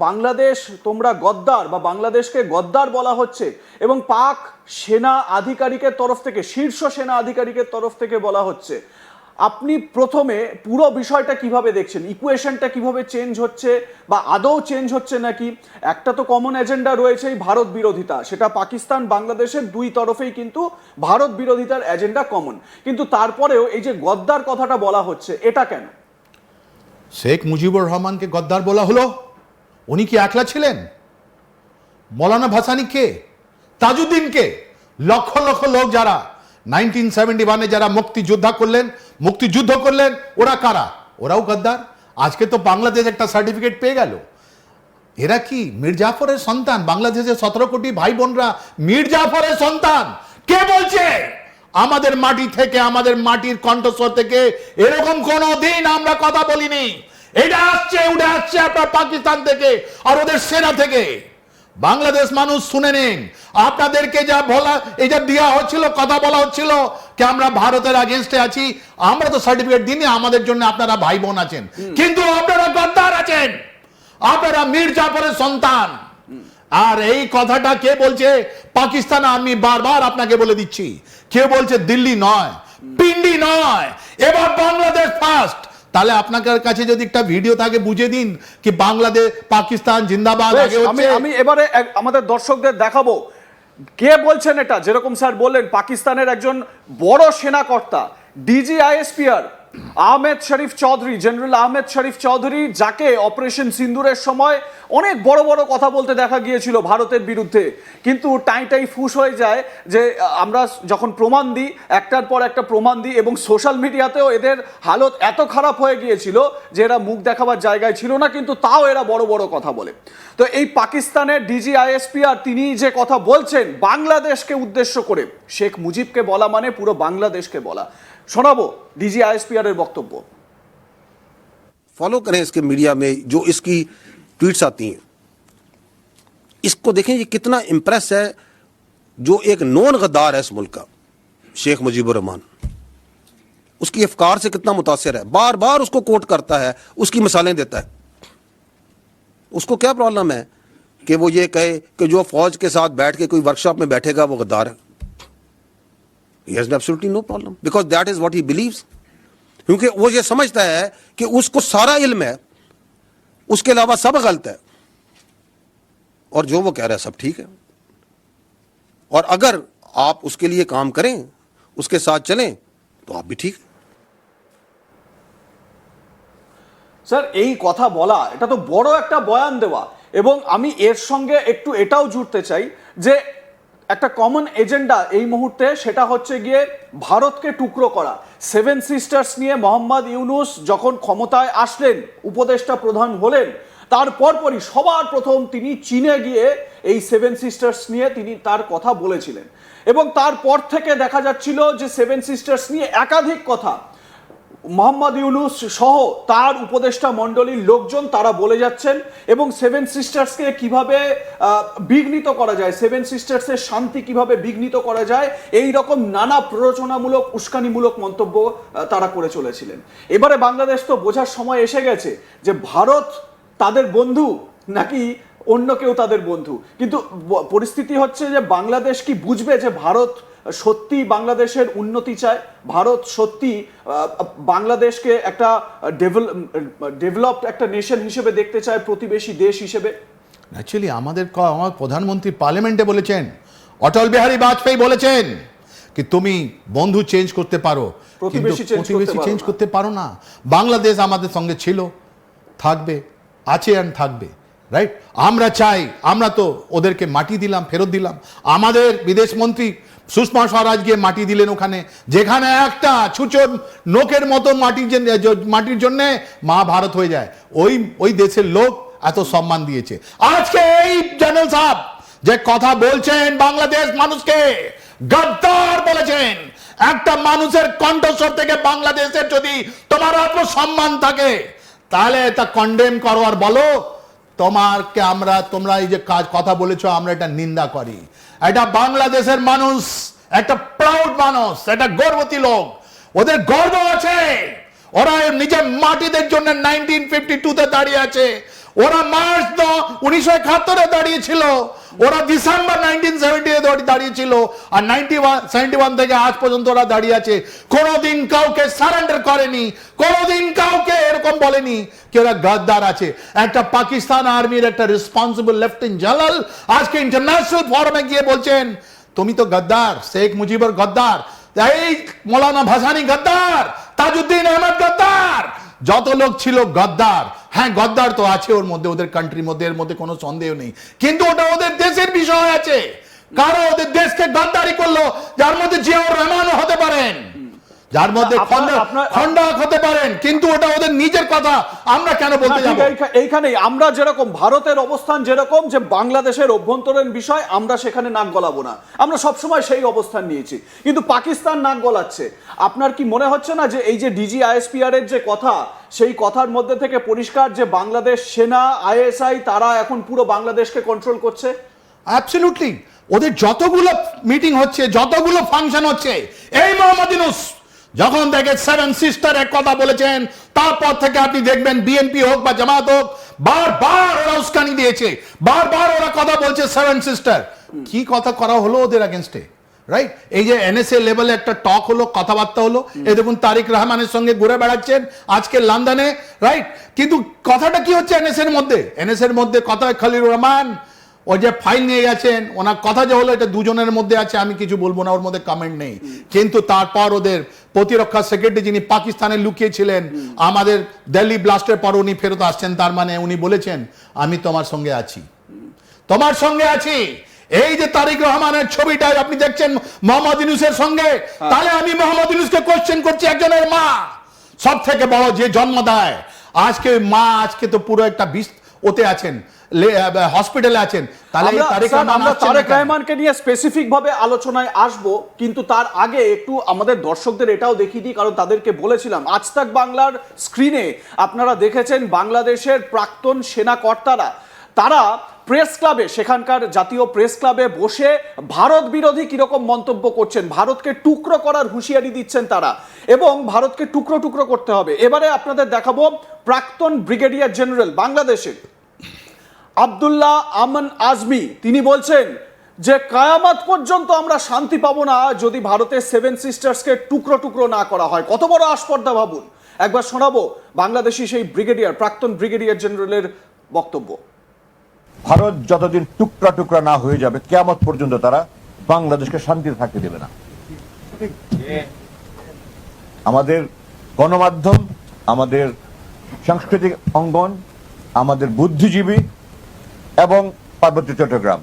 বাংলাদেশ তোমরা গদ্দার বা বাংলাদেশকে গদ্দার বলা হচ্ছে এবং পাক সেনা আধিকারিকের তরফ থেকে, শীর্ষ সেনা আধিকারিকের তরফ থেকে বলা হচ্ছে। আপনি প্রথমে পুরো বিষয়টা কিভাবে দেখছেন? ইকুয়েশনটা কিভাবে চেঞ্জ হচ্ছে বা আদৌ চেঞ্জ হচ্ছে নাকি? একটা তো কমন এজেন্ডা রয়েছেই ভারত বিরোধিতা, সেটা পাকিস্তান বাংলাদেশের দুই তরফেই কিন্তু ভারত বিরোধিতার এজেন্ডা কমন, কিন্তু তারপরেও এই যে গদ্দার কথাটা বলা হচ্ছে, এটা কেন? শেখ মুজিবুর রহমানকে গদ্দার বলা হলো, উনি কি একলা ছিলেন? মৌলানা ভাসানীকে, তাজউদ্দিনকে, লক্ষ লক্ষ লোক যারা 1971-এ যারা মুক্তিযুদ্ধ করলেন, ওরা কারা? ওরাও গদ্দার। আজকে তো বাংলাদেশ একটা সার্টিফিকেট পেয়ে গেল। এরা কি মীর জাফরের সন্তান? বাংলাদেশের 17 কোটি ভাই বোনরা মীর জাফরের সন্তান। কে বলছে? আমাদের মাটি থেকে, আমাদের মাটির কণ্ঠস্বর থেকে এরকম কোনো দিন আমরা কথা বলিনি। এটা উঠে আসছে আপনার পাকিস্তান থেকে আর ওদের সেনা থেকে। বাংলাদেশ মানুষ শুনে নিন, আপনাদেরকে যা বলা, এই যা দেওয়া হচ্ছিল, কথা বলা হচ্ছিল কি আমরা ভারতের আগেনস্টে আছি, আমরা তো সার্টিফিকেট দিইনি, আমাদের জন্য আপনারা ভাই বোন আছেন, কিন্তু আপনারা গদ্দার আছেন, আপনারা মীর জাফরের সন্তান। আর এই কথাটা কে বলছে? পাকিস্তান। আমি বারবার আপনাকে বলে দিচ্ছি, কে বলছে? দিল্লি নয়, পিন্ডি নয়, এবার বাংলাদেশ ফার্স্ট। তাহলে আপনাদের কাছে যদি একটা ভিডিও থাকে বুঝে দিন কি বাংলাদেশ পাকিস্তান জিন্দাবাদ আগে হচ্ছে। আমি এবারে আমাদের দর্শকদের দেখাবো কে বলছেন এটা। যেরকম স্যার বললেন, পাকিস্তানের একজন বড় সেনাকর্তা, ডিজিআইএসপিআর আহমেদ শরীফ চৌধুরী, জেনারেল আহমেদ শরীফ চৌধুরী, যাকে অপারেশন সিন্দুরের সময় অনেক বড় বড় কথা বলতে দেখা গিয়েছিল ভারতের বিরুদ্ধে, কিন্তু টাই ফুস হয়ে যায় যে আমরা যখন প্রমাণ দিই, একটার পর একটা প্রমাণ দিই, এবং সোশ্যাল মিডিয়াতেও এদের হালত এত খারাপ হয়ে গিয়েছিল যে এরা মুখ দেখাবার জায়গায় ছিল না, কিন্তু তাও এরা বড় বড় কথা বলে। তো এই পাকিস্তানের ডিজিআইএসপিআর তিনি যে কথা বলছেন বাংলাদেশকে উদ্দেশ্য করে, শেখ মুজিবকে বলা মানে পুরো বাংলাদেশকে বলা। শোনাবো ডিজিআইএসপিআর এর বক্তব্য। फॉलो करें इसके मीडिया में जो इसकी ट्वीट्स आती हैं, इसको देखें ये कितना इम्प्रेस है। जो एक नॉन गद्दार है इस मुल्क का, शेख मुजीबुर रहमान, उसकी अफकार से कितना मुतासिर है, बार बार उसको कोट करता है, उसकी मिसालें देता है। उसको क्या प्रॉब्लम है कि वो ये कहे कि जो फौज के साथ बैठ के कोई वर्कशॉप में बैठेगा वो गद्दार है? He has absolutely no problem because that is what he believes. क्योंकि वो ये समझता है कि उसको सारा इल्म है, उसके अलावा सब गलत है, और जो वो कह रहा है सब ठीक है। और अगर आप उसके लिए काम करें, उसके साथ चलें, तो आप भी ठीक। স্যার, এই কথা বলা, এটা তো বড় একটা বয়ান দেওয়া, এবং আমি এর সঙ্গে একটু এটাও জুড়তে চাই যে একটা কমন এজেন্ডা এই মুহূর্তে, সেটা হচ্ছে গিয়ে ভারতকে টুকরো করা। 7 সিস্টার্স নিয়ে মোহাম্মদ ইউনুস যখন ক্ষমতায় আসলেন, উপদেষ্টা প্রধান হলেন, তার পরপরই সবার প্রথম তিনি চীনে গিয়ে এই 7 সিস্টার্স নিয়ে তিনি তার কথা বলেছিলেন, এবং তারপর থেকে দেখা যাচ্ছিল যে 7 সিস্টার্স নিয়ে একাধিক কথা মোহাম্মদ ইউনুস সহ তার উপদেষ্টা মণ্ডলীর লোকজন তারা বলে যাচ্ছেন, এবং 7 সিস্টার্সকে কিভাবে বিঘ্নিত করা যায়, 7 সিস্টার্সের শান্তি কিভাবে বিঘ্নিত করা যায়, এই রকম নানা প্ররোচনামূলক, উস্কানিমূলক মন্তব্য তারা করে চলেছিলেন। এবারে বাংলাদেশ তো বোঝার সময় এসে গেছে যে ভারত তাদের বন্ধু নাকি অন্য কেউ তাদের বন্ধু। কিন্তু পরিস্থিতি হচ্ছে যে বাংলাদেশ কি বুঝবে যে ভারত সত্যি বাংলাদেশের উন্নতি চায়, ভারত সত্যি বাংলাদেশকে একটা ডেভেলপড একটা নেশন হিসেবে দেখতে চায়, প্রতিবেশী দেশ হিসেবে? অ্যাকচুয়ালি আমার প্রধানমন্ত্রী পার্লামেন্টে বলেছেন, অটল বিহারী বাজপেয়ী বলেছেন কি তুমি বন্ধু চেঞ্জ করতে পারো, প্রতিবেশী চেঞ্জ করতে পারো না। বাংলাদেশ আমাদের সঙ্গে ছিল, থাকবে, আছে আর থাকবে, রাইট? আমরা চাই, আমরা তো ওদেরকে মাটি দিলাম, ফেরত দিলাম। আমাদের বিদেশ মন্ত্রী সুষমা স্বরাজ গিয়ে মাটি দিলেন ওখানে, যেখানে একটা ছুঁচোর নোকের মতো মাটির জন্য মা ভারত হয়ে যায়। ওই দেশের লোক এত সম্মান দিয়েছে। আজকে এই জেনারেল সাহেব যে কথা বলছেন, বাংলাদেশ মানুষকে গদ্দার বলেছেন। একটা মানুষের কণ্ঠস্বর থেকে বাংলাদেশের যদি তোমার আত্মসম্মান থাকে, তাহলে তা কন্ডেম করো আর বলো তোমরা এই যে কথা বলেছো আমরা এটা নিন্দা করি। এটা বাংলাদেশের মানুষ একটা প্রাউড মানুষ, একটা গর্বতী লোক, ওদের গর্ব আছে। ওরা নিজের মাটিদের জন্য 1952-তে দাঁড়িয়ে আছে। ওরা 1971 দাঁড়িয়েছিল, ওরা ডিসেম্বর 1970 দাঁড়িয়েছিল, আর 71 থেকে আজ পর্যন্ত ওরা দাঁড়িয়ে আছে। কোনোদিন কাউকে সারেন্ডার করেনি, কোনোদিন কাউকে এরকম বলেনি কি ওরা গাদ্দার আছে। একটা পাকিস্তান আর্মির একটা রেসপন্সিবল লেফটেন্যান্ট জেনারেল আজকে ইন্টারন্যাশনাল ফোরামে গিয়ে বলছেন তুমি তো গদ্দার, শেখ মুজিবুর গদ্দার, এই মৌলানা ভাসানী গদ্দার, তাজউদ্দিন আহমদ গদ্দার, যত লোক ছিল গদ্দার। হ্যাঁ, গদ্দার তো আছে ওর মধ্যে, ওদের কান্ট্রির মধ্যে, এর মধ্যে কোনো সন্দেহ নেই, কিন্তু ওটা ওদের দেশের বিষয় আছে। কারো ওদের দেশকে গদ্দারি করলো, যার মধ্যে জিয়াউর রহমানও হতে পারেন, যার মধ্যে খন্ডাক হতে পারেন, কিন্তু ওটা ওদের নিজের কথা, আমরা কেন বলতে যাব? এইখানেই আমরা যেরকম ভারতের অবস্থান যেরকম যে বাংলাদেশের অভ্যন্তরীণ বিষয় আমরা সেখানে নাক গলাবো না, আমরা সবসময় সেই অবস্থান নিয়েছি, কিন্তু পাকিস্তান নাক গলাচ্ছে। আপনার কি মনে হচ্ছে না যে এই যে DGISPR এর যে কথা, সেই কথার মধ্যে থেকে পরিষ্কার যে বাংলাদেশ সেনা, ISI তারা এখন পুরো বাংলাদেশকে কন্ট্রোল করছে? অ্যাবসলিউটলি। ওদের যতগুলো মিটিং হচ্ছে, যতগুলো ফাংশন হচ্ছে, এই মোহাম্মদ ইউনূস যখন দেখে 7 সিস্টার এক কথা বলেছেন, তারপর থেকে আপনি দেখবেন বিএনপি হোক বা জামাত হোক, বারবার ওরা উস্কানি দিয়েছে, বারবার ওরা কথা বলছে 7 সিস্টার। কি কথা করা হলো ওদের এগেনস্টে, রাইট? এই যে NSA লেভেলে একটা টক হলো, কথাবার্তা হলো, এই দেখুন তারিক রহমানের সঙ্গে ঘুরে বেড়াচ্ছেন আজকে লন্ডনে, রাইট? কিন্তু কথাটা কি হচ্ছে NSA এর মধ্যে? NSA এর মধ্যে কথা খলিলুর রহমান ও যে ফাইল নিয়ে গেছেন, ওনার কথা যে হলো এটা দুজনের মধ্যে আছে, আমি কিছু বলবো না, ওর মধ্যে কমেন্ট নেই। কিন্তু তারপর ওদের প্রতিরক্ষা সেক্রেটারি যিনি পাকিস্তানে লুকিয়েছিলেন, আমাদের দিল্লি ব্লাস্টের পর উনি ফেরত আসছেন, তার মানে উনি বলেছেন আমি তোমার সঙ্গে আছি, তোমার সঙ্গে আছি। এই যে তারিক রহমানের ছবিটা আপনি দেখছেন মোহাম্মদ ইউনূসের সঙ্গে, তাহলে আমি মোহাম্মদ ইউনূসকে কোশ্চেন করছি, একজনের মা, সব থেকে বড় যে জন্ম দেয়, আজকে মা আজকে তো পুরো একটা ওতে আছেন, হসপিটালে আছেন, তাহলে আমরা তারেক রহমানকে নিয়ে স্পেসিফিক ভাবে আলোচনায় আসব, কিন্তু তার আগে একটু আমাদের দর্শকদের এটাও দেখিয়ে দিই, কারণ তাদেরকে বলেছিলাম আজ তাক বাংলার স্ক্রিনে আপনারা দেখেছেন বাংলাদেশের প্রাক্তন সেনা কর্তারা তারা প্রেস ক্লাবে, সেখানকার জাতীয় প্রেস ক্লাবে বসে ভারত বিরোধী কিরকম মন্তব্য করছেন, ভারতকে টুকরো করার হুঁশিয়ারি দিচ্ছেন তারা, এবং ভারতকে টুকরো টুকরো করতে হবে। এবারে আপনাদের দেখাবো প্রাক্তন ব্রিগেডিয়ার জেনারেল বাংলাদেশের আব্দুল্লাহ আমান আজমি, তিনি বলছেন যে কায়ামত পর্যন্ত আমরা শান্তি পাবো না যদি ভারতের 7 সিস্টার্সকে টুকরো টুকরো না করা হয়। কত বড় আস্পর্ধা ভাবুন। একবার শোনাবো বাংলাদেশি সেই ব্রিগেডিয়ার, প্রাক্তন ব্রিগেডিয়ার জেনারেলের বক্তব্য। ভারত যতদিন টুকরা টুকরা না হয়ে যাবে, কিয়ামত পর্যন্ত তারা বাংলাদেশকে শান্তিতে থাকতে দেবে না। আমাদের গণমাধ্যম, আমাদের সাংস্কৃতিক অঙ্গন, আমাদের বুদ্ধিজীবী এবং পার্বত্য চট্টগ্রাম